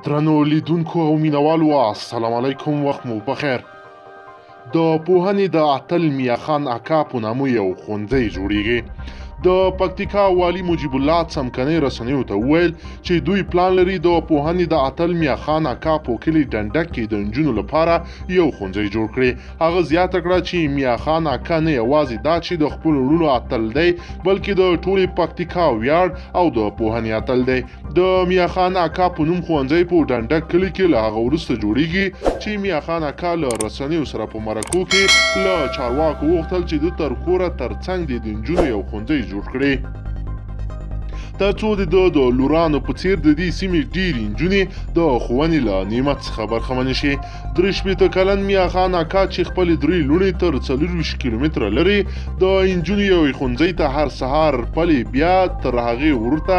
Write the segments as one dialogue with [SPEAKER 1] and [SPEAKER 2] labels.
[SPEAKER 1] درنو لیدونکو او مینوالو السلام علیکم، وخت مو بخیر. د پوهنې د اتل میا خان اکا په نامه یو ښوونځی جوړیږي. د پکتیکا والي مجیب الله څمکنۍ رسنیو ته وویل چې دوی پلان لري د پوهنې د اتل میا خان اکا په کلي ډنډک کې د نجونو لپاره یو ښوونځی جوړ کړي. هغه زیاته کړه چې میا خان اکا نه یوازې دا چې د خپلو وروڼو اتل دی، بلکې د ټولې پکتیکا ویاړ او د پوهنې اتل دی. د میا خان اکا په نوم ښوونځی په ډنډک کلي کې له هغه وروسته جوړیږي چې میا خان اکا له رسنیو سره په مرکو کې له چارواکو وغوښتل چې د تر کوره ترڅنګ د نجونو یو ښوونځی جوړ کړي، تر څو د لورانو په څیر د دې سیمې ډېرې نجونې د ښوونې له نعمت څخه برخمنې شي. 63 کلن میا خان اکا چې خپلې 3 لوڼې تر 24 کیلومتره لري د نجونو یو ښوونځي ته هر سهار پلې بیا تر هغې ورته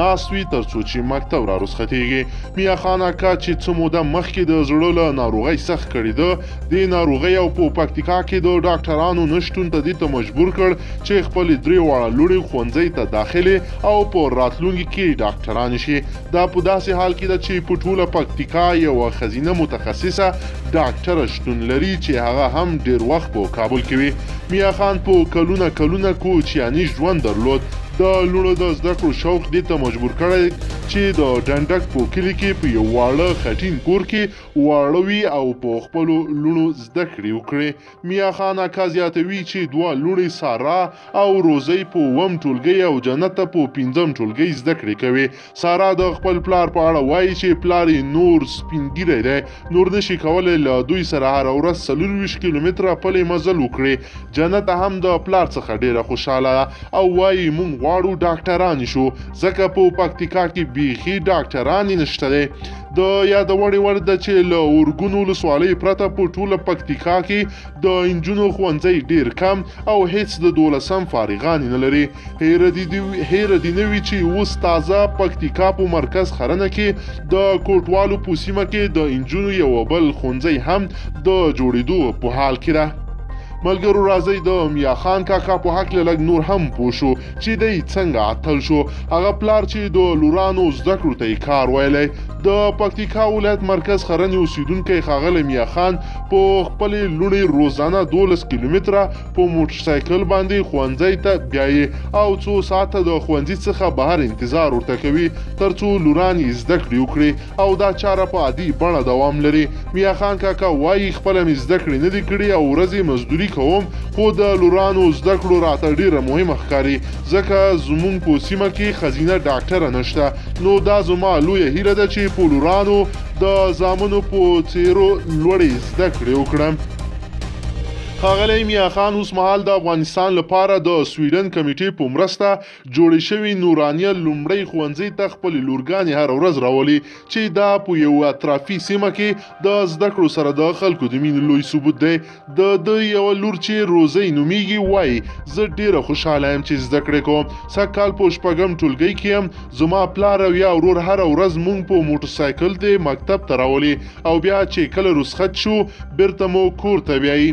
[SPEAKER 1] ناست وي تر څو چې مکتب رارسختېږي. میا خان اکا چې څه موده مخکې د زړه له ناروغۍ سخت کړي ده، د ناروغۍ او په پکتیکا کې د ډاکټرانو نشتون ته دې ته مجبور کړ چې خپلې 3 واړه لوڼې ښوونځي ته داخلې او په راتلونکي کې ډاکټران شي. دا په داسې حال کې ده چې په ټوله پکتیکا یوه ښځینه متخصصه ډاکټره شتون لري چې هغه هم ډیر وخت په کابل کې وي. میا خان په کلونه کوچیاني ژوند درلود. د لوڼو د زده کړو شوق دې ته مجبور کړی چې د ډنډک په کلي کې په یو واړه خټین کور کې واړه وي او په خپلو لوڼو زده کړې وکړي. میا خان اکا زیاتوي چې 2 لوڼې سارا او روزۍ په 1م ټولګي او جنت په 5م ټولګي زده کړې کوي. سارا د خپل پلار په اړه وایي چې پلار یې نور سپینګیری دی، نور نشي کولی له دوی سره هره ورځ 24 کیلومتره پلی مزل وکړي. جنت هم د پلار څخه ډیره خوشحاله ده او وایي مونږ غواړو ډاکټران شو، ځکه په پکتیکا کې بیخي ډاکټران نشته دی. د یادوړې وړ ده چې له اورګون ولسوالۍ پرته په ټوله پکتیکا کې د نجونو ښوونځی ډیر کم او هیڅ د 12م فارغان نه لري. هیره دې نه وي چې اوس تازه پکتیکا په مرکز خرنه کې د کوټوالو په سیمه کې د نجونو یو بل ښوونځی هم د جوړېدو په حال کې ده. ملګرو راځئ د میا خان کاکا په هکله لږ نور هم پوه شو چې دی څنګه اتل شو. هغه پلار چې د لورانو زده کړو ته یې کار ویلی. د پکتیکا ولایت مرکز خرنې اوسیدونکی ښاغلی میا خان په خپلې لوڼې روزانه 12 کیلومتره په موټرسایکل باندې ښوونځي ته بیایي او څو ساعته د ښوونځي څخه بهر انتظار ورته کوي تر څو لوران یې زده کړې وکړي او دا چاره په عادي بڼه دوام لري. میا خان کاکا وایي خپله مې زده کړې نه دي کړي او ورځې مزدوري کوم، خو د لورانو زده کړو راته ډیره مهمه ښکاري ځکه زمونږ په سیمه کې ښځینه ډاکټره نشته. نو دا زما لویه هیله ده چې په لورانو د زامنو په څیرو لوړې زده کړې وکړم. ښاغلی میا خان اوس مهال د افغانستان لپاره د سویډن کمیټې په مرسته جوړې شوي نورانیه لومړی ښوونځي ته خپلې لورګانې هره ورځ راولي چې دا په یو اطرافي سیمه کې د زده کړو سره د خلکو د مینې لوی ثبوت دی. د یوه لور چې روزۍ نومیږي وایي زه ډیره خوشحاله یم چې زده کړې کوم. سږکال په 6م ټولګي کې یم. زما پلار او یا ورور هره ورځ مونږ په موټرسایکل د مکتب ته راولي او بیا چې کله رخصت شو بیرته مو کور ته بیایي.